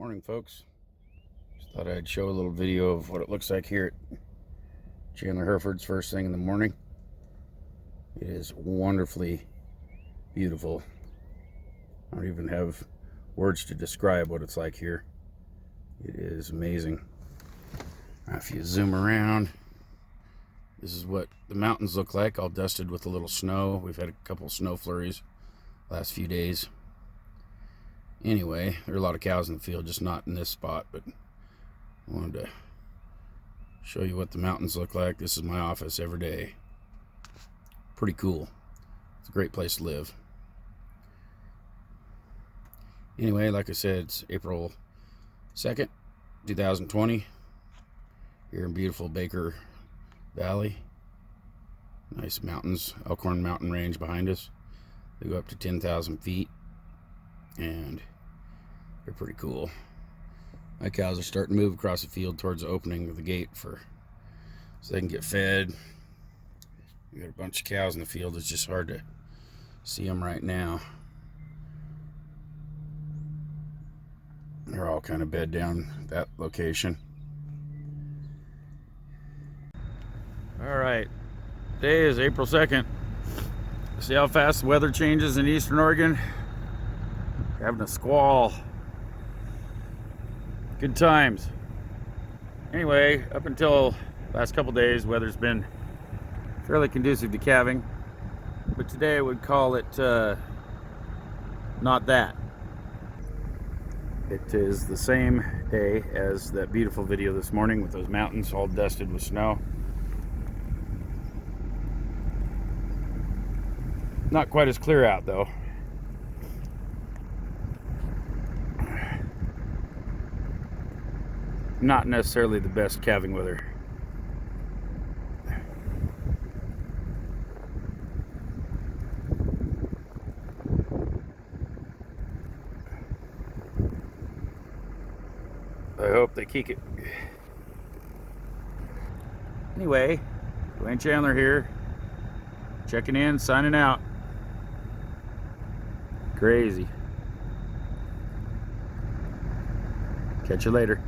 Morning, folks. Just thought I'd show a little video of what it looks like here at Chandler Herefords first thing in the morning. It is wonderfully beautiful. I don't even have words to describe what it's like here. It is amazing. Now, if you zoom around, this is what the mountains look like, all dusted with a little snow. We've had a couple snow flurries last few days. Anyway, there are a lot of cows in the field, just not in this spot, but I wanted to show you what the mountains look like. This is my office every day. Pretty cool. It's a great place to live. Anyway, like I said, it's April 2nd, 2020, here in beautiful Baker Valley. Nice mountains, Elkhorn Mountain Range behind us. They go up to 10,000 feet, and they're pretty cool. My cows are starting to move across the field towards the opening of the gate so they can get fed. We got a bunch of cows in the field. It's just hard to see them right now. They're all kind of bed down that location. All right, today is April 2nd. See how fast the weather changes in Eastern Oregon? We're having a squall. Good times. Anyway, up until last couple days, weather's been fairly conducive to calving, but today I would call it not that. It is the same day as that beautiful video this morning with those mountains all dusted with snow. Not quite as clear out though. Not necessarily the best calving weather. I hope they keep it. Anyway, Dwayne Chandler here, checking in, signing out. Crazy. Catch you later.